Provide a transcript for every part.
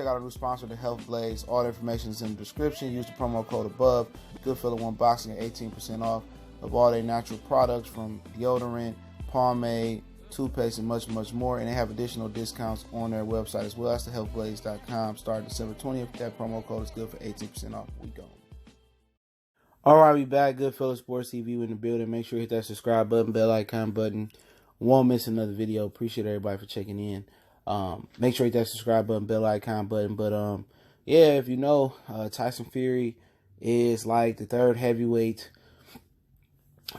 check out our new sponsor, the Health Blaze. All the information is in the description. Use the promo code above. Goodfellow Unboxing at 18% off of all their natural products, from deodorant, pomade, toothpaste, and much, much more. And they have additional discounts on their website as well. That's thehealthblaze.com. Starting December 20th. That promo code is good for 18% off. We go. All right, we back. Goodfellow Sports TV in the building. Make sure you hit that subscribe button, bell icon button. Won't miss another video. Appreciate everybody for checking in. Make sure you hit that subscribe button, bell icon button. But yeah, if you know, Tyson Fury is like the third heavyweight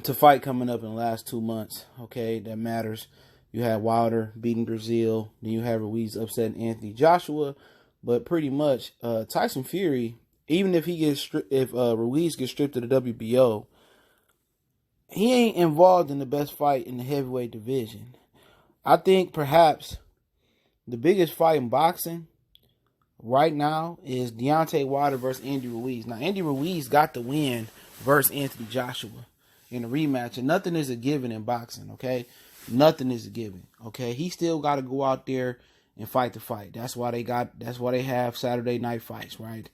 to fight coming up in the last 2 months. Okay, that matters. You had Wilder beating Brazil, then you have Ruiz upsetting Anthony Joshua. But pretty much, Tyson Fury, even if Ruiz gets stripped of the WBO, he ain't involved in the best fight in the heavyweight division. I think perhaps the biggest fight in boxing right now is Deontay Wilder versus Andy Ruiz. Now, Andy Ruiz got the win versus Anthony Joshua in a rematch, and nothing is a given in boxing, okay? Nothing is a given, okay? He still got to go out there and fight the fight. That's why they have Saturday night fights, right?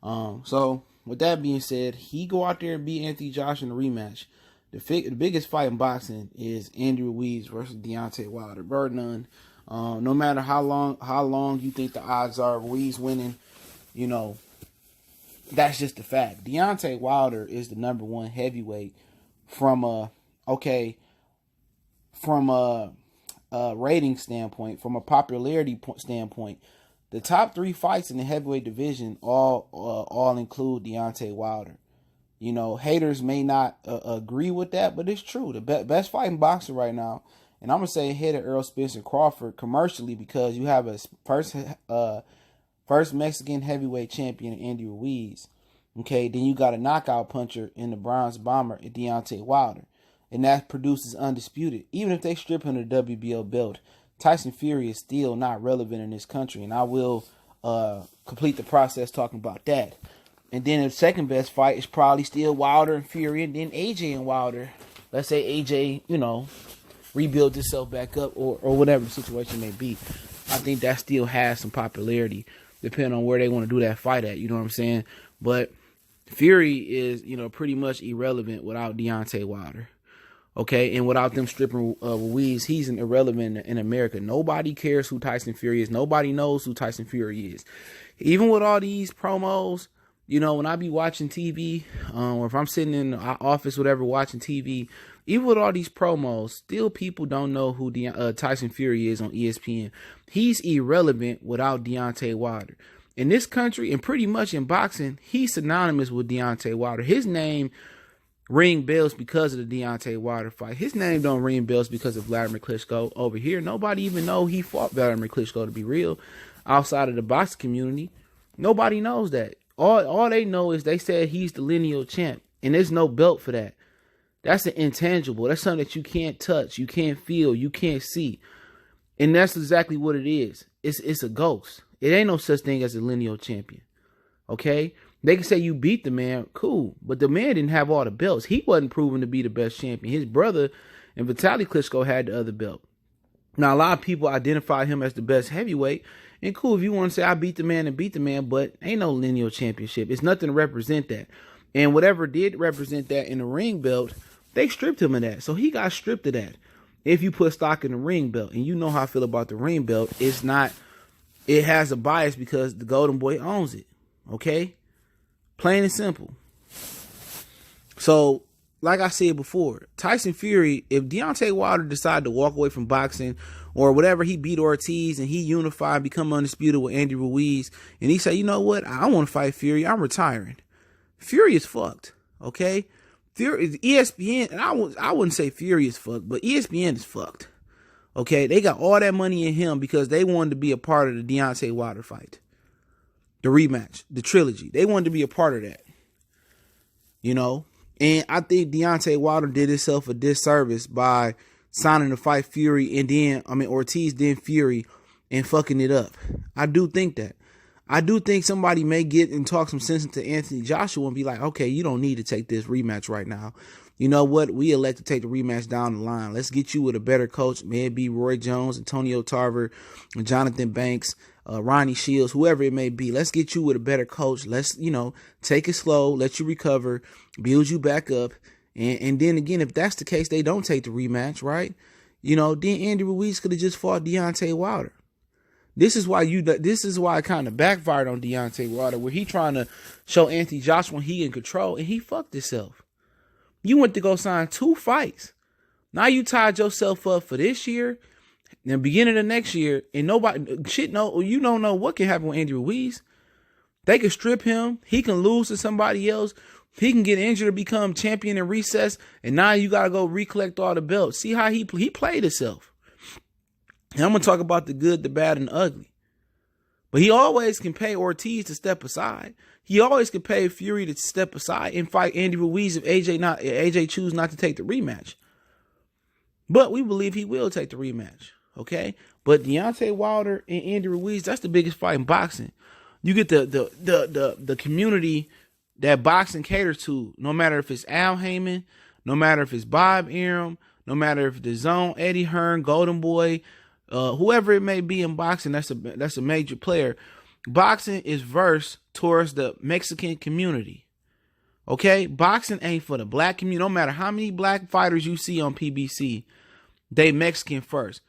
So with that being said, he go out there and beat Anthony Joshua in a rematch. The biggest fight in boxing is Andy Ruiz versus Deontay Wilder. Bar none. No matter how long you think the odds are Ruiz winning, you know, that's just the fact. Deontay Wilder is the number one heavyweight from a rating standpoint, from a popularity standpoint. The top 3 fights in the heavyweight division all include Deontay Wilder. You know, haters may not agree with that, but it's true. The best fighting boxer right now, and I'm going to say ahead of Errol Spence and Crawford commercially, because you have a first Mexican heavyweight champion, Andy Ruiz. Okay, then you got a knockout puncher in the bronze bomber, Deontay Wilder. And that produces undisputed. Even if they strip him of the WBO belt, Tyson Fury is still not relevant in this country. And I will complete the process talking about that. And then the second best fight is probably still Wilder and Fury, and then AJ and Wilder. Let's say AJ, you know, rebuild himself back up, or whatever the situation may be. I think that still has some popularity, depending on where they want to do that fight at. You know what I'm saying? But Fury is, you know, pretty much irrelevant without Deontay Wilder. Okay, and without them stripping Ruiz, he's irrelevant in America. Nobody cares who Tyson Fury is. Nobody knows who Tyson Fury is. Even with all these promos, you know, when I be watching TV, or if I'm sitting in the office, whatever, watching TV, even with all these promos, still people don't know who Tyson Fury is on ESPN. He's irrelevant without Deontay Wilder. In this country, and pretty much in boxing, he's synonymous with Deontay Wilder. His name ring bells because of the Deontay Wilder fight. His name don't ring bells because of Vladimir Klitschko. Over here, nobody even know he fought Vladimir Klitschko, to be real. Outside of the boxing community, nobody knows that. All they know is they said he's the lineal champ, and there's no belt for that. That's an intangible. That's something that you can't touch, you can't feel, you can't see. And that's exactly what it is. It's a ghost. It ain't no such thing as a lineal champion. Okay? They can say you beat the man, cool. But the man didn't have all the belts. He wasn't proven to be the best champion. His brother and Vitaly Klitschko had the other belt. Now, a lot of people identify him as the best heavyweight. And cool, if you want to say I beat the man, but ain't no lineal championship. It's nothing to represent that. And whatever did represent that in the ring belt, they stripped him of that. So he got stripped of that. If you put stock in the ring belt, and you know how I feel about the ring belt, it has a bias because the Golden Boy owns it. Okay? Plain and simple. So, like I said before, Tyson Fury, if Deontay Wilder decided to walk away from boxing or whatever, he beat Ortiz and he unified, become undisputed with Andy Ruiz, and he said, you know what, I want to fight Fury, I'm retiring. Fury is fucked, okay? Fury is ESPN, and I wouldn't say Fury is fucked, but ESPN is fucked, okay? They got all that money in him because they wanted to be a part of the Deontay Wilder fight. The rematch, the trilogy. They wanted to be a part of that. You know? And I think Deontay Wilder did himself a disservice by signing to fight Fury and then, Ortiz, then Fury, and fucking it up. I do think that. I do think somebody may get and talk some sense into Anthony Joshua and be like, okay, you don't need to take this rematch right now. you know what? We elect to take the rematch down the line. Let's get you with a better coach. May it be Roy Jones, Antonio Tarver, Jonathan Banks, Ronnie Shields, whoever it may be. Let's get you with a better coach. Let's, take it slow, let you recover, build you back up. And then again, if that's the case, they don't take the rematch, right? Then Andy Ruiz could have just fought Deontay Wilder. This is why it kind of backfired on Deontay Wilder, where he trying to show Anthony Joshua he in control, and he fucked himself. You went to go sign 2 fights. Now you tied yourself up for this year and the beginning of next year, and you don't know what can happen with Andy Ruiz. They could strip him. He can lose to somebody else. He can get injured or become champion in recess, and now you got to go recollect all the belts. See how he played himself. And I'm going to talk about the good, the bad, and the ugly. But he always can pay Ortiz to step aside. He always can pay Fury to step aside and fight Andy Ruiz if AJ choose not to take the rematch. But we believe he will take the rematch, okay? But Deontay Wilder and Andy Ruiz, that's the biggest fight in boxing. You get the community that boxing caters to, no matter if it's Al Heyman, no matter if it's Bob Arum, no matter if it's DAZN, Eddie Hearn, Golden Boy, whoever it may be in boxing, that's a major player. Boxing is versed towards the Mexican community. Okay? Boxing ain't for the black community. No matter how many black fighters you see on PBC, they Mexican first.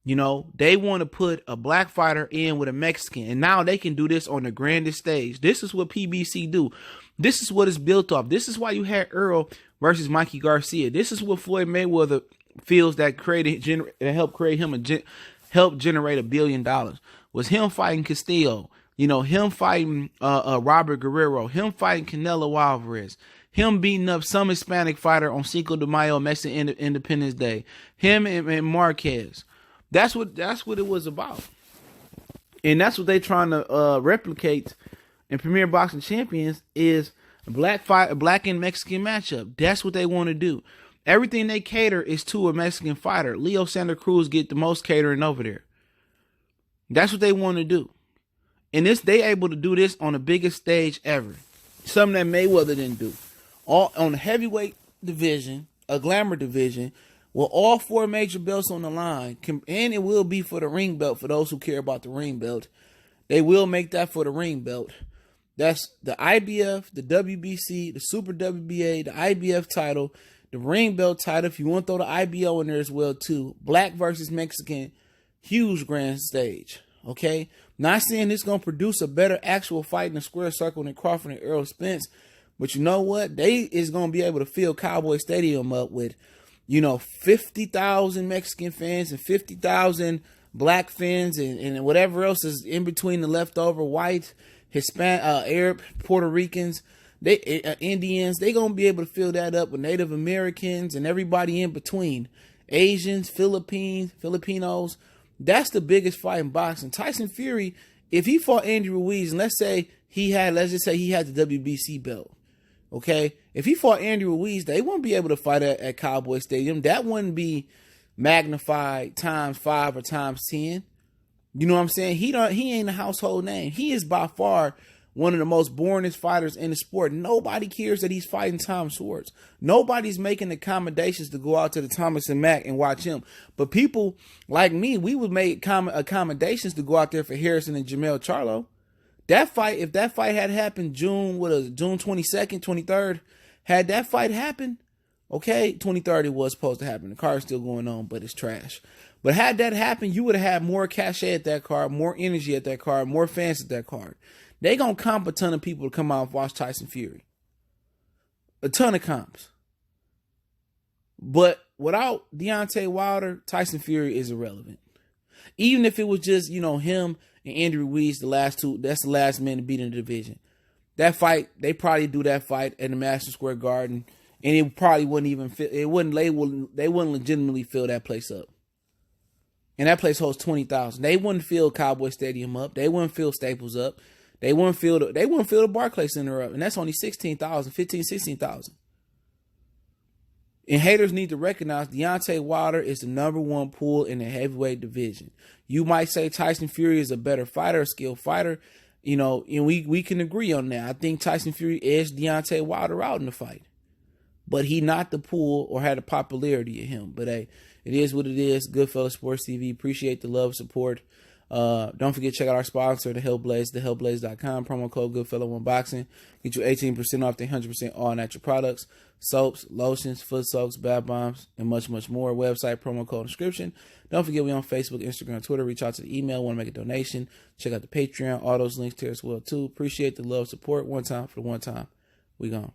They want to put a black fighter in with a Mexican. And now they can do this on the grandest stage. This is what PBC do. This is what it's built off. This is why you had Earl versus Mikey Garcia. This is what Floyd Mayweather feels that helped create him helped generate $1 billion. Was him fighting Castillo, him fighting Robert Guerrero, him fighting Canelo Alvarez, him beating up some Hispanic fighter on Cinco de Mayo, Mexican Independence Day, him and Marquez. That's what it was about, and that's what they trying to replicate in Premier Boxing Champions is a black and Mexican matchup. That's what they want to do. Everything they cater is to a Mexican fighter. Leo Santa Cruz get the most catering over there. That's what they want to do. And they able to do this on the biggest stage ever. Something that Mayweather didn't do. All on the heavyweight division, a glamour division, with all 4 major belts on the line, and it will be for the ring belt for those who care about the ring belt. They will make that for the ring belt. That's the IBF, the WBC, the Super WBA, the IBF title, the ring belt title. If you want to throw the IBO in there as well too. Black versus Mexican, huge grand stage. Okay, not saying this gonna produce a better actual fight in the square circle than Crawford and Errol Spence, but you know what? They is gonna be able to fill Cowboy Stadium up with, 50,000 Mexican fans and 50,000 black fans and whatever else is in between the leftover white, Hispanic, Arab, Puerto Ricans, Indians. They gonna be able to fill that up with Native Americans and everybody in between, Asians, Filipinos. That's the biggest fight in boxing. Tyson Fury, if he fought Andy Ruiz, and let's just say he had the WBC belt. Okay, if he fought Andy Ruiz, they wouldn't be able to fight at Cowboy Stadium. That wouldn't be magnified times 5 or times 10. You know what I'm saying? He ain't a household name. He is by far one of the most boringest fighters in the sport. Nobody cares that he's fighting Tom Schwartz. Nobody's making accommodations to go out to the Thomas and Mack and watch him. But people like me, we would make accommodations to go out there for Harrison and Jamel Charlo. If that fight had happened June 22nd, 23rd, had that fight happened, okay, 23rd it was supposed to happen. The card's still going on, but it's trash. But had that happened, you would have had more cachet at that card, more energy at that card, more fans at that card. They gonna comp a ton of people to come out and watch Tyson Fury. A ton of comps. But without Deontay Wilder, Tyson Fury is irrelevant. Even if it was just, him and Andy Ruiz, that's the last man to beat in the division. That fight, they probably do that fight at the Madison Square Garden, and it probably wouldn't even fit. They wouldn't legitimately fill that place up. And that place holds 20,000. They wouldn't fill Cowboy Stadium up. They wouldn't fill Staples up. They wouldn't fill the Barclays Center up. And that's only 16,000. And haters need to recognize Deontay Wilder is the #1 pool in the heavyweight division. You might say Tyson Fury is a better fighter, a skilled fighter, and we can agree on that. I think Tyson Fury edged Deontay Wilder out in the fight. but he not the pull or had the popularity of him. But hey, it is what it is. Goodfellas Sports TV. Appreciate the love, support. Don't forget to check out our sponsor, The Hellblaze, thehellblaze.com. Promo code GoodfellowUnboxing. Get you 18% off the 100% all natural products, soaps, lotions, foot soaks, bath bombs, and much, much more. Website, promo code, description. Don't forget we on Facebook, Instagram, Twitter. Reach out to the email. Want to make a donation. Check out the Patreon. All those links there as well, too. Appreciate the love, support. One time for the one time. We gone.